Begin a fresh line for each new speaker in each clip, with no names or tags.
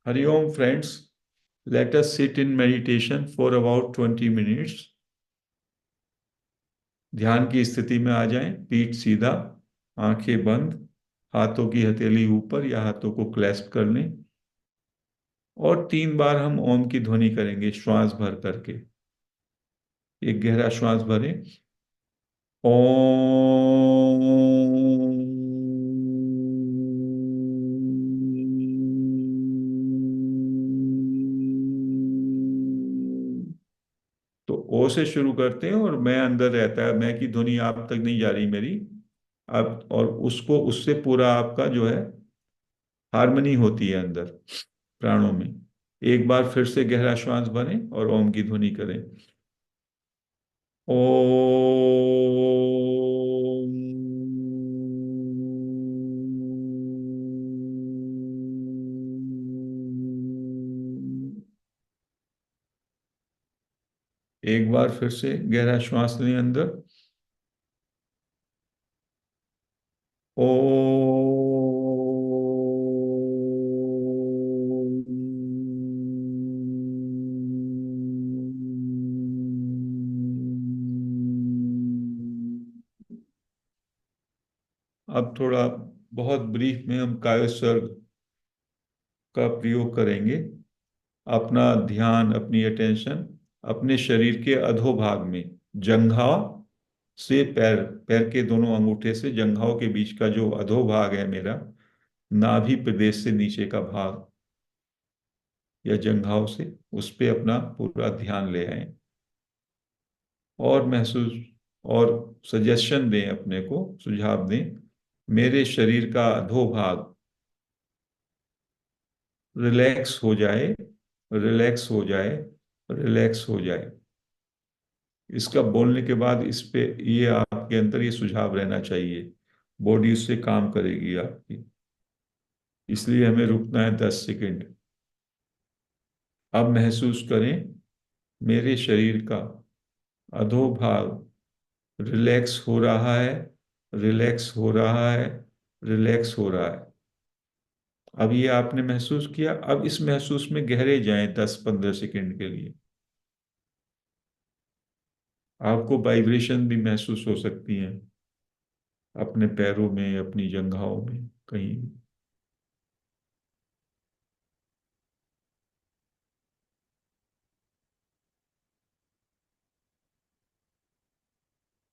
Hariom friends, let us sit in meditation for about 20 minutes. ध्यान की स्थिति में आ जाएं, पीठ सीधा, आंखें बंद, हाथों की हथेली ऊपर या हाथों को क्लैस्प कर लें और 3 बार हम ओम की ध्वनि करेंगे श्वास भर करके। एक गहरा श्वास भरें। ओम। तो ओ से शुरू करते हैं और मैं अंदर रहता है, मैं की ध्वनि आप तक नहीं जा रही मेरी। अब और उसको उससे पूरा आपका जो है हार्मनी होती है अंदर प्राणों में। एक बार फिर से गहरा श्वास भरें और ओम की ध्वनि करें। ओम। एक बार फिर से गहरा श्वास लें अंदर। ओम। अब थोड़ा बहुत ब्रीफ में हम कायोस्वर्ग का प्रयोग करेंगे। अपना ध्यान, अपनी अटेंशन अपने शरीर के अधोभाग में, जंघा से पैर, पैर के दोनों अंगूठे से जंघाओं के बीच का जो अधोभाग है मेरा, नाभि प्रदेश से नीचे का भाग या जंघाओं से, उस पे अपना पूरा ध्यान ले आए और महसूस और सजेशन दें, अपने को सुझाव दें, मेरे शरीर का अधोभाग रिलैक्स हो जाए, रिलैक्स हो जाए, रिलैक्स हो जाए। इसका बोलने के बाद इस पे ये आपके अंदर ये सुझाव रहना चाहिए, बॉडी उससे काम करेगी आपकी। इसलिए हमें रुकना है 10 सेकंड। अब महसूस करें मेरे शरीर का अधोभाग रिलैक्स हो रहा है, रिलैक्स हो रहा है, रिलैक्स हो रहा है। अब ये आपने महसूस किया, अब इस महसूस में गहरे जाएं 10-15 सेकंड के लिए। आपको वाइब्रेशन भी महसूस हो सकती है अपने पैरों में, अपनी जंघाओं में, कहीं भी।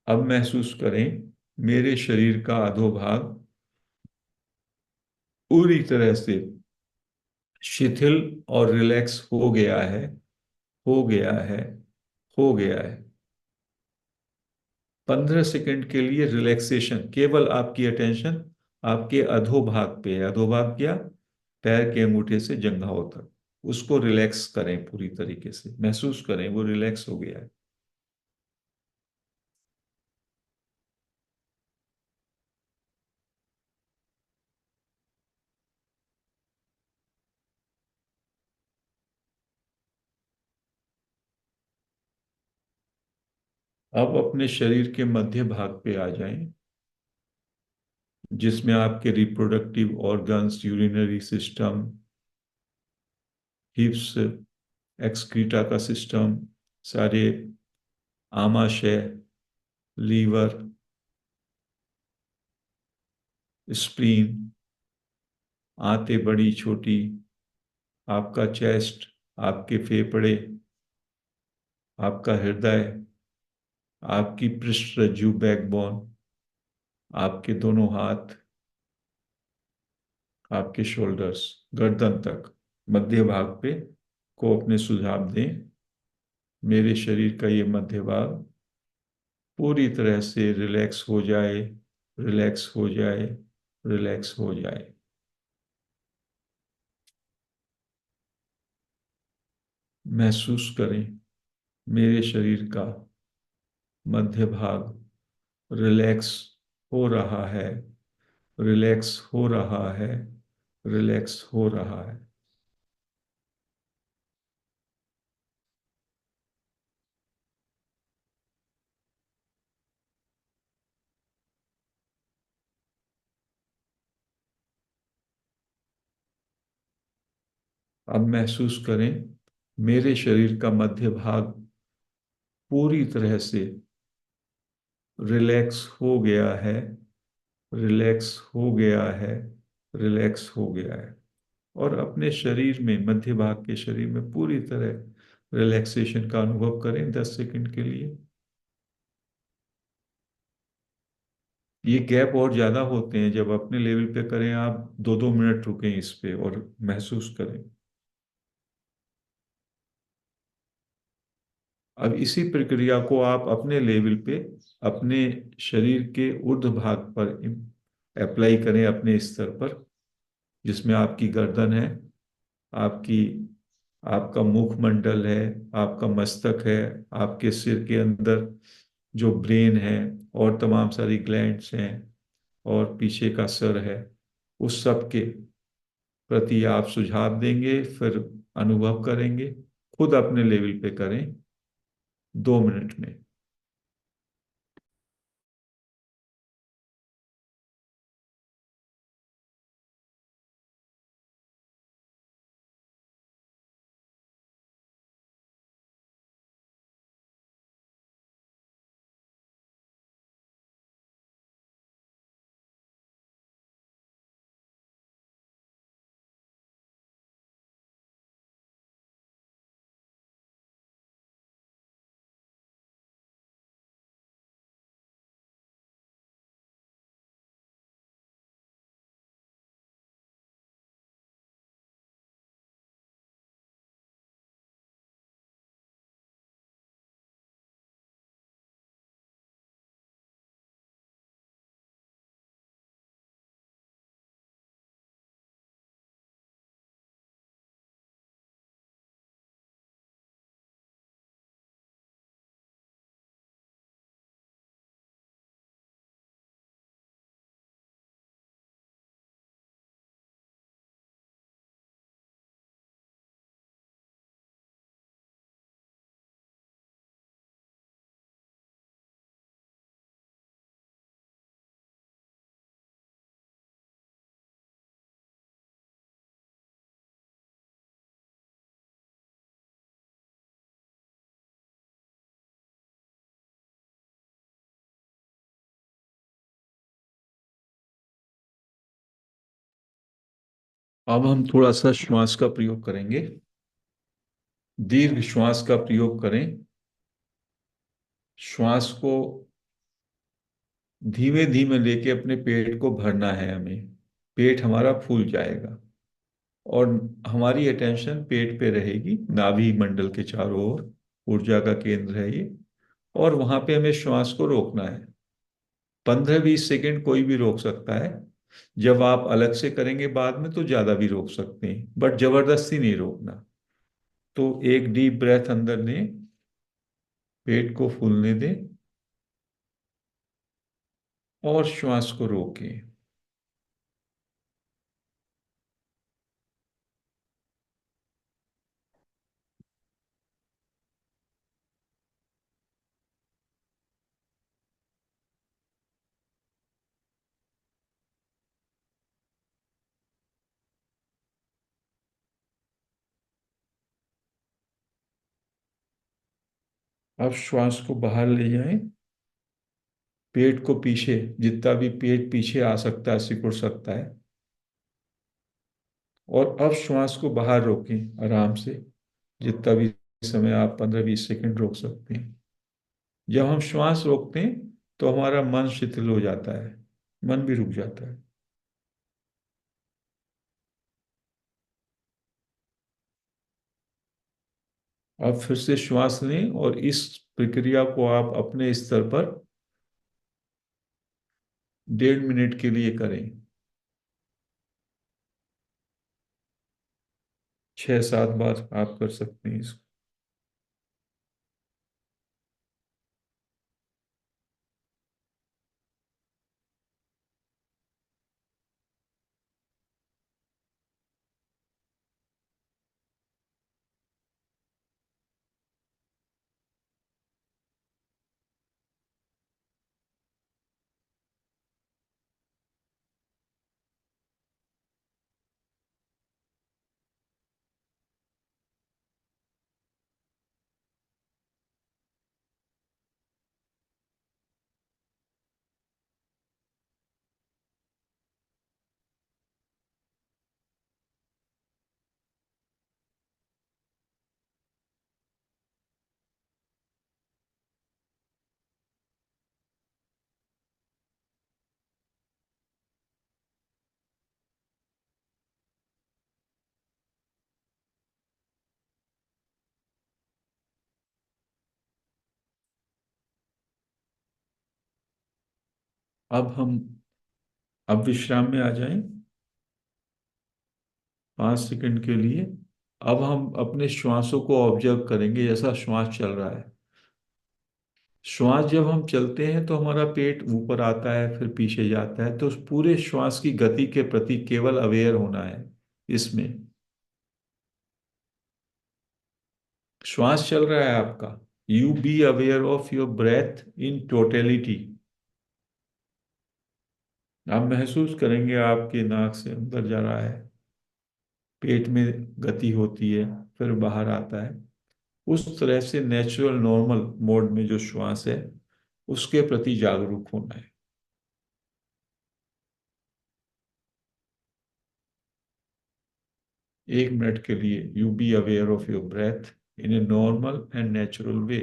अब महसूस करें मेरे शरीर का अधोभाग पूरी तरह से शिथिल और रिलैक्स हो गया है, हो गया है, हो गया है। 15 सेकंड के लिए रिलैक्सेशन, केवल आपकी अटेंशन आपके अधोभाग पे है। अधोभाग क्या? पैर के अंगूठे से जंघाओं तक, उसको रिलैक्स करें, पूरी तरीके से महसूस करें वो रिलैक्स हो गया है। अब अपने शरीर के मध्य भाग पे आ जाएं, जिसमें आपके reproductive organs, urinary system, हिप्स, excreta का सिस्टम, सारे, आमाशय, लीवर, स्प्लीन, आंतें बड़ी छोटी, आपका चेस्ट, आपके फेफड़े, आपका हृदय, आपकी पृष्ठरज्जु, बैकबोन, आपके दोनों हाथ, आपके शोल्डर्स, गर्दन तक, मध्य भाग पे को अपने सुझाव दें। मेरे शरीर का ये मध्य भाग पूरी तरह से रिलैक्स हो जाए, रिलैक्स हो जाए, रिलैक्स हो जाए। महसूस करें मेरे शरीर का मध्य भाग रिलैक्स हो रहा है, रिलैक्स हो रहा है, रिलैक्स हो रहा है। अब महसूस करें मेरे शरीर का मध्य भाग पूरी तरह से रिलैक्स हो गया है, रिलैक्स हो गया है, रिलैक्स हो गया है। और अपने शरीर में, मध्य भाग के शरीर में पूरी तरह रिलैक्सेशन का अनुभव करें 10 सेकंड के लिए। ये गैप और ज्यादा होते हैं जब अपने लेवल पे करें, आप 2-2 मिनट रुकें इस पे और महसूस करें। अब इसी प्रक्रिया को आप अपने लेवल पे, अपने शरीर के ऊर्ध्व भाग पर अप्लाई करें, अपने स्तर पर, जिसमें आपकी गर्दन है, आपकी आपका मुखमंडल है, आपका मस्तक है, आपके सिर के अंदर जो ब्रेन है और तमाम सारी ग्लैंड्स हैं, और पीछे का सर है, उस सब के प्रति आप सुझाव देंगे, फिर अनुभव करेंगे। खुद अपने लेवल पे करें 2 मिनट में। अब हम थोड़ा सा श्वास का प्रयोग करेंगे। दीर्घ श्वास का प्रयोग करें। श्वास को धीमे धीमे लेके अपने पेट को भरना है हमें। पेट हमारा फूल जाएगा और हमारी अटेंशन पेट पे रहेगी, नाभि मंडल के चारों ओर। ऊर्जा का केंद्र है ये। और वहां पे हमें श्वास को रोकना है। 15-20 सेकेंड कोई भी रोक सकता है। जब आप अलग से करेंगे बाद में तो ज्यादा भी रोक सकते हैं, बट जबरदस्ती नहीं रोकना। तो एक डीप ब्रेथ अंदर लें, पेट को फूलने दें और श्वास को रोकें। अब श्वास को बाहर ले जाएं। पेट को पीछे, जितना भी पेट पीछे आ सकता है, सिकुड़ सकता है। और अब श्वास को बाहर रोकें आराम से, जितना भी समय आप 15-20 सेकेंड रोक सकते हैं। जब हम श्वास रोकते हैं तो हमारा मन शिथिल हो जाता है, मन भी रुक जाता है। अब फिर से श्वास लें और इस प्रक्रिया को आप अपने स्तर पर 1.5 मिनट के लिए करें। 6-7 बार आप कर सकते हैं इसको। अब विश्राम में आ जाएं 5 सेकंड के लिए। अब हम अपने श्वासों को ऑब्जर्व करेंगे, जैसा श्वास चल रहा है। श्वास जब हम चलते हैं तो हमारा पेट ऊपर आता है फिर पीछे जाता है, तो उस पूरे श्वास की गति के प्रति केवल अवेयर होना है इसमें। श्वास चल रहा है आपका, you be aware of your breath in totality. आप महसूस करेंगे आपके नाक से अंदर जा रहा है, पेट में गति होती है, फिर बाहर आता है। उस तरह से नेचुरल नॉर्मल मोड में जो श्वास है उसके प्रति जागरूक होना है। 1 मिनट के लिए you be aware of your breath in a normal and natural way.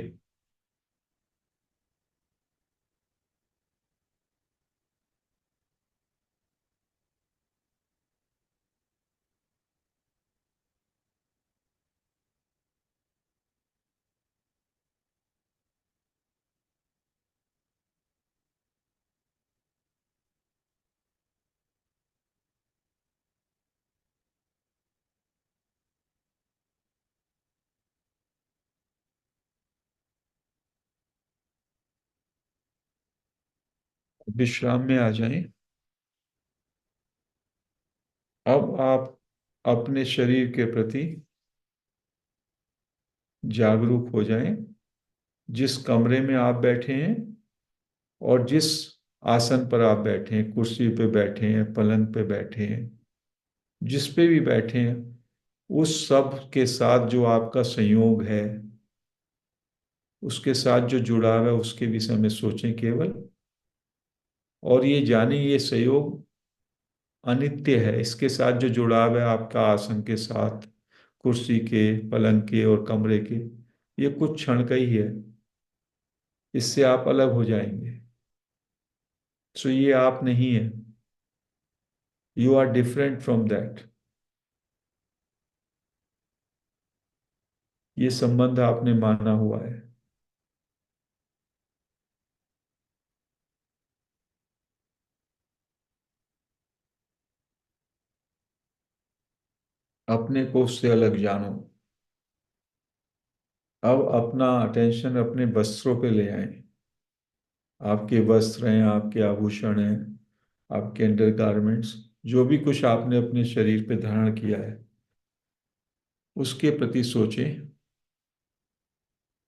विश्राम में आ जाएं। अब आप अपने शरीर के प्रति जागरूक हो जाएं। जिस कमरे में आप बैठे हैं और जिस आसन पर आप बैठे हैं, कुर्सी पे बैठे हैं, पलंग पे बैठे हैं, जिस पे भी बैठे हैं, उस सब के साथ जो आपका संयोग है, उसके साथ जो जुड़ाव है, उसके विषय में सोचें केवल। और ये जाने ये संयोग अनित्य है। इसके साथ जो जुड़ाव है आपका आसन के साथ, कुर्सी के, पलंग के और कमरे के, ये कुछ क्षण का ही है। इससे आप अलग हो जाएंगे। सो ये आप नहीं है, you are different from that. ये संबंध आपने माना हुआ है। अपने को उससे अलग जानो। अब अपना अटेंशन अपने वस्त्रों पे ले आए। आपके वस्त्र हैं, आपके आभूषण हैं, आपके अंडर गारमेंट्स, जो भी कुछ आपने अपने शरीर पे धारण किया है, उसके प्रति सोचें।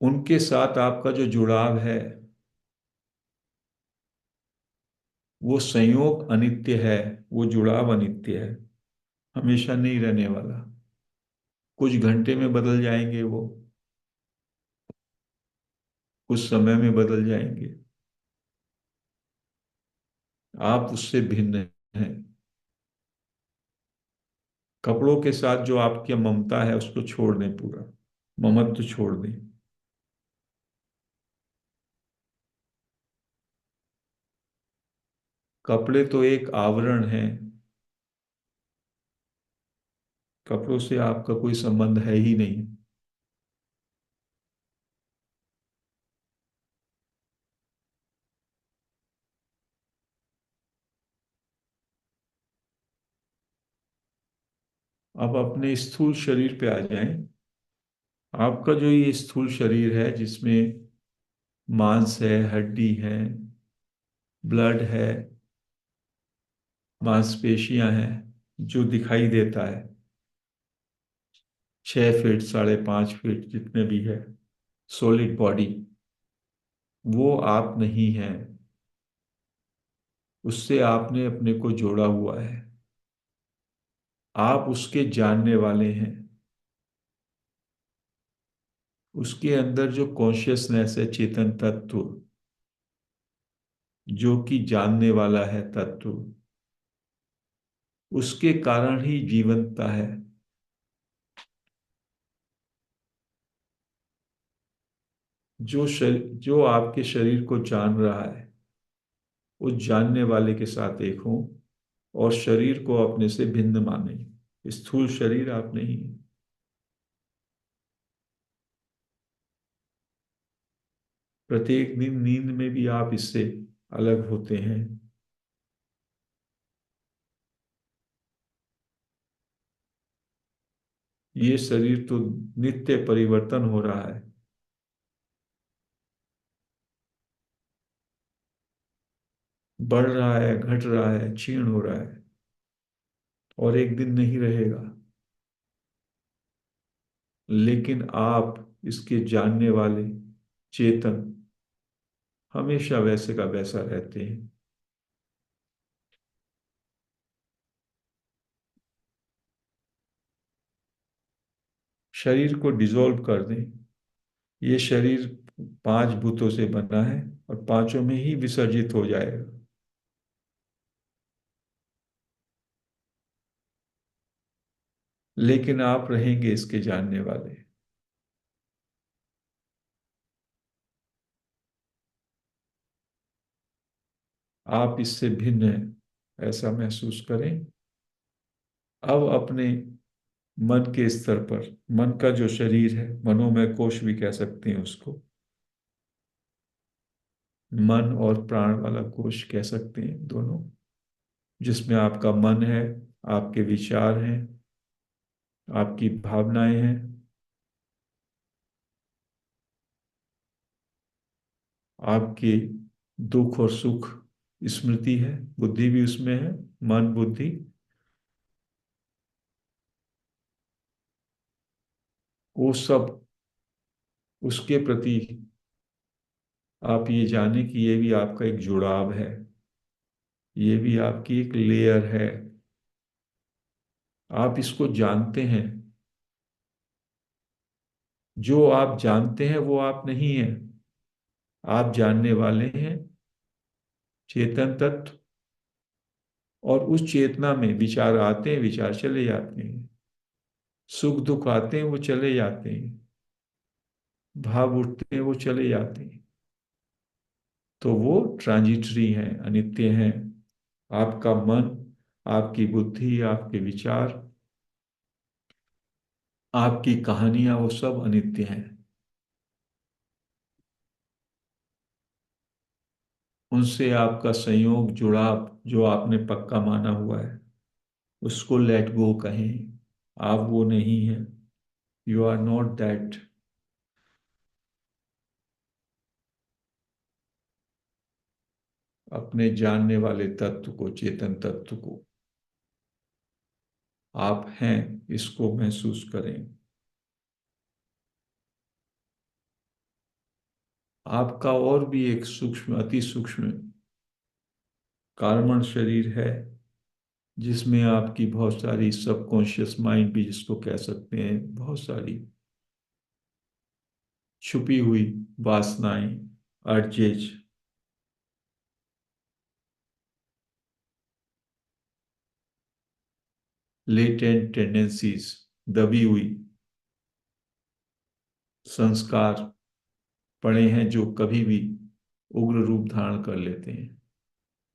उनके साथ आपका जो जुड़ाव है, वो संयोग अनित्य है, वो जुड़ाव अनित्य है, हमेशा नहीं रहने वाला। कुछ घंटे में बदल जाएंगे वो, कुछ समय में बदल जाएंगे। आप उससे भिन्न हैं। कपड़ों के साथ जो आपकी ममता है उसको छोड़ दें, पूरा ममत्व छोड़ दें। कपड़े तो एक आवरण है, कपड़ों से आपका कोई संबंध है ही नहीं। अब अपने स्थूल शरीर पे आ जाएं। आपका जो ये स्थूल शरीर है, जिसमें मांस है, हड्डी है, ब्लड है, मांसपेशियां हैं, जो दिखाई देता है, 6 फीट, 5.5 फीट जितने भी है, सॉलिड बॉडी, वो आप नहीं हैं। उससे आपने अपने को जोड़ा हुआ है। आप उसके जानने वाले हैं। उसके अंदर जो कॉन्शियसनेस है, चेतन तत्व, जो कि जानने वाला है तत्व, उसके कारण ही जीवंतता है। जो आपके शरीर को जान रहा है, उस जानने वाले के साथ एक हो, और शरीर को अपने से भिन्न माने। स्थूल शरीर आप नहीं है। प्रत्येक दिन नींद में भी आप इससे अलग होते हैं। ये शरीर तो नित्य परिवर्तन हो रहा है। बढ़ रहा है, घट रहा है, क्षीण हो रहा है, और एक दिन नहीं रहेगा। लेकिन आप इसके जानने वाले चेतन हमेशा वैसे का वैसा रहते हैं। शरीर को डिसॉल्व कर दें। ये शरीर पांच भूतों से बना है और पांचों में ही विसर्जित हो जाएगा। लेकिन आप रहेंगे इसके जानने वाले। आप इससे भिन्न हैं, ऐसा महसूस करें। अब अपने मन के स्तर पर, मन का जो शरीर है, मनोमय कोश भी कह सकते हैं उसको, मन और प्राण वाला कोश कह सकते हैं दोनों, जिसमें आपका मन है, आपके विचार हैं, आपकी भावनाएं हैं, आपके दुख और सुख स्मृति है, बुद्धि भी उसमें है, मन बुद्धि। वो सब उसके प्रति आप ये जाने कि ये भी आपका एक जुड़ाव है, ये भी आपकी एक लेयर है। आप इसको जानते हैं। जो आप जानते हैं वो आप नहीं हैं। आप जानने वाले हैं चेतन तत्व। और उस चेतना में विचार आते हैं, विचार चले जाते हैं, सुख दुख आते हैं, वो चले जाते हैं, भाव उठते हैं, वो चले जाते हैं। तो वो ट्रांजिटरी हैं, अनित्य हैं। आपका मन, आपकी बुद्धि, आपके विचार, आपकी कहानियां, वो सब अनित्य हैं। उनसे आपका संयोग, जुड़ाव जो आपने पक्का माना हुआ है, उसको लेट गो कहें। आप वो नहीं हैं। You are not that. अपने जानने वाले तत्व को, चेतन तत्व को आप हैं, इसको महसूस करें। आपका और भी एक सूक्ष्म, अति सूक्ष्म कार्बन शरीर है, जिसमें आपकी बहुत सारी सबकॉन्शियस माइंड भी जिसको कह सकते हैं, बहुत सारी छुपी हुई वासनाएं, अर्जेज, लेटेंट टेंडेंसीज, दबी हुई संस्कार पड़े हैं जो कभी भी उग्र रूप धारण कर लेते हैं।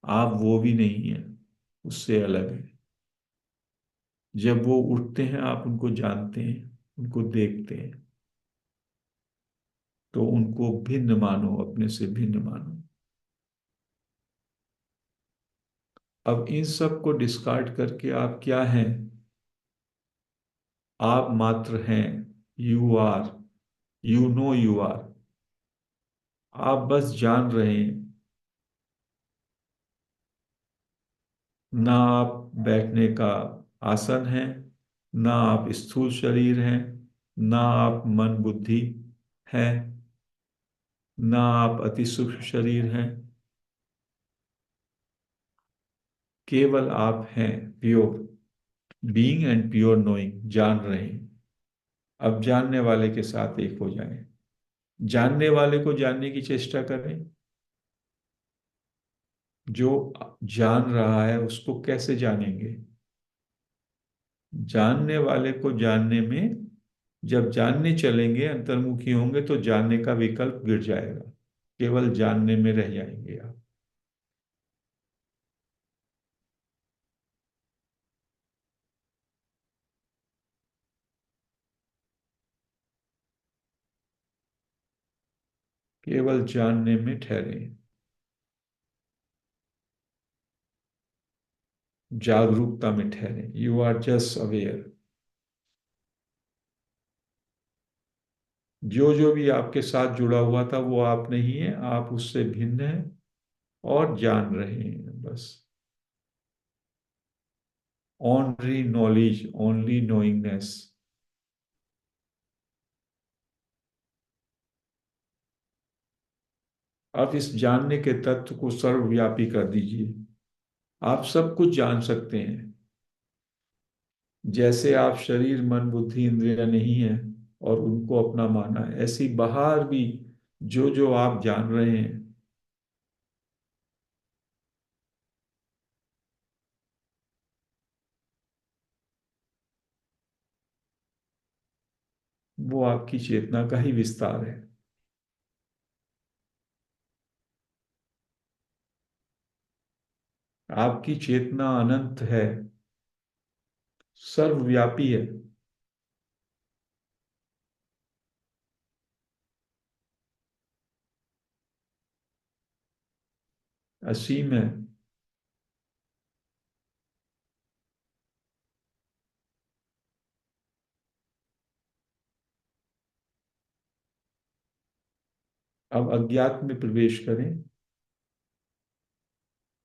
आप वो भी नहीं हैं, उससे अलग है। जब वो उठते हैं आप उनको जानते हैं, उनको देखते हैं। तो उनको भिन्न मानो, अपने से भिन्न मानो। अब इन सब को डिस्कार्ड करके आप क्या हैं? आप मात्र हैं। You are. You know you are. आप बस जान रहे हैं। ना आप बैठने का आसन है, ना आप स्थूल शरीर हैं, ना आप मन बुद्धि है, ना आप अति सूक्ष्म शरीर हैं। केवल आप हैं, pure being and pure knowing, जान रहे हैं। अब जानने वाले के साथ एक हो जाएं। जानने वाले को जानने की चेष्टा करें। जो जान रहा है उसको कैसे जानेंगे? जानने वाले को जानने में, जब जानने चलेंगे, अंतर्मुखी होंगे, तो जानने का विकल्प गिर जाएगा। केवल जानने में रह जाएंगे आप। केवल जानने में ठहरे, जागरूकता में ठहरे। You are just aware. जो जो भी आपके साथ जुड़ा हुआ था वो आप नहीं है, आप उससे भिन्न हैं और जान रहे हैं बस। Only knowledge, only knowingness. आप इस जानने के तत्व को सर्वव्यापी कर दीजिए। आप सब कुछ जान सकते हैं। जैसे आप शरीर मन बुद्धि इंद्रियां नहीं है और उनको अपना माना है, ऐसी बाहर भी जो जो आप जान रहे हैं वो आपकी चेतना का ही विस्तार है। आपकी चेतना अनंत है, सर्वव्यापी है, असीम है। अब अज्ञात में प्रवेश करें।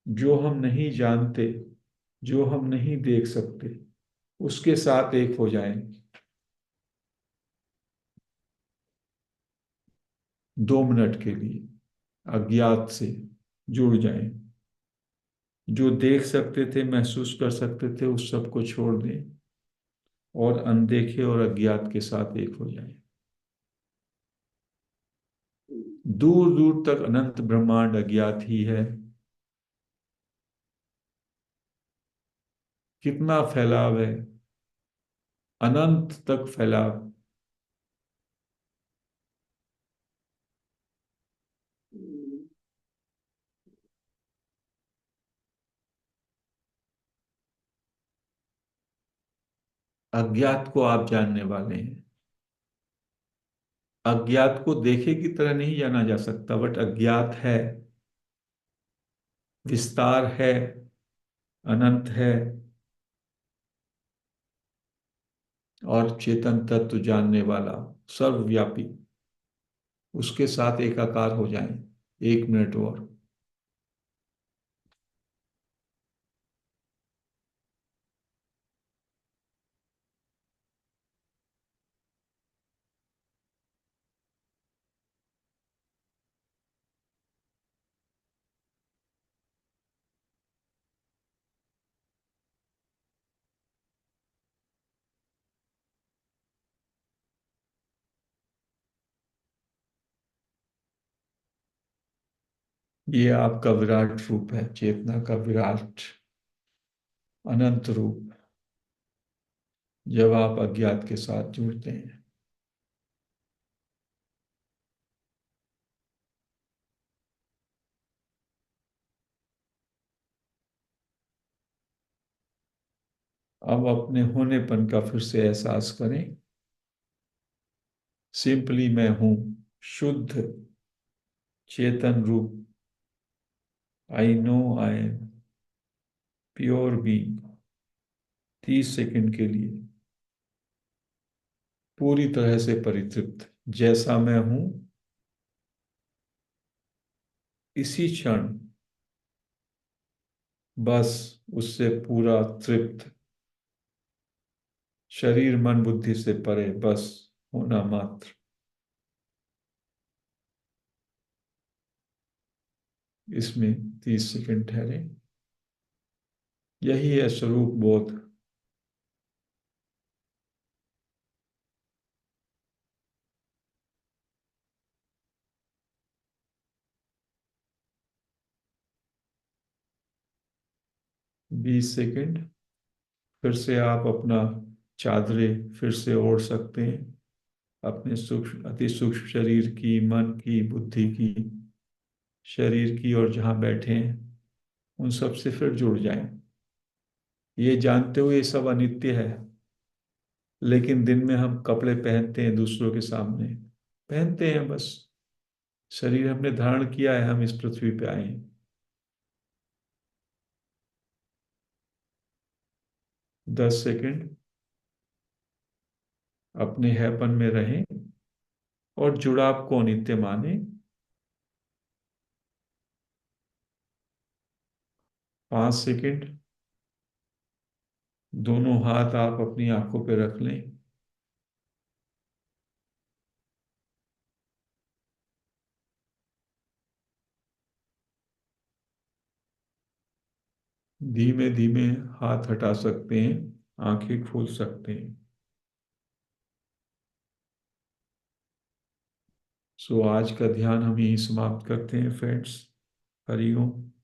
जो हम नहीं जानते, जो हम नहीं देख सकते, उसके साथ एक हो जाएं। 2 मिनट के लिए अज्ञात से जुड़ जाएं। जो देख सकते थे, महसूस कर सकते थे, उस सब को छोड़ दें और अनदेखे और अज्ञात के साथ एक हो जाएं। दूर दूर तक अनंत ब्रह्मांड अज्ञात ही है। कितना फैलाव है, अनंत तक फैलाव। अज्ञात को आप जानने वाले हैं। अज्ञात को देखे की तरह नहीं जाना जा सकता, बट अज्ञात है, विस्तार है, अनंत है। और चेतन तत्व जानने वाला, सर्वव्यापी, उसके साथ एकाकार हो जाएं। 1 मिनट और। ये आपका विराट रूप है, चेतना का विराट अनंत रूप, जब आप अज्ञात के साथ जुड़ते हैं। अब अपने होनेपन का फिर से एहसास करें। सिंपली मैं हूं, शुद्ध चेतन रूप। I know I am pure being. 30 second के लिए पूरी तरह से परितृप्त, जैसा मैं हूं इसी क्षण, बस उससे पूरा तृप्त, शरीर मन बुद्धि से परे, बस होना मात्र। इसमें 30 सेकंड ठहरे। यही है स्वरूप बोध। 20 सेकंड। फिर से आप अपना चादरें फिर से ओढ़ सकते हैं, अपने सूक्ष्म अति सूक्ष्म शरीर की, मन की, बुद्धि की, शरीर की, और जहां बैठे हैं उन सब से फिर जुड़ जाएं। ये जानते हुए ये सब अनित्य है, लेकिन दिन में हम कपड़े पहनते हैं दूसरों के सामने, पहनते हैं बस। शरीर हमने धारण किया है, हम इस पृथ्वी पे आए हैं। 10 सेकंड अपने हैपन में रहें। और जुड़ाव को नित्य माने। 5 सेकंड। दोनों हाथ आप अपनी आंखों पे रख लें। धीमे धीमे हाथ हटा सकते हैं, आंखें खोल सकते हैं। सो आज का ध्यान हम यही समाप्त करते हैं फ्रेंड्स। हरिओम।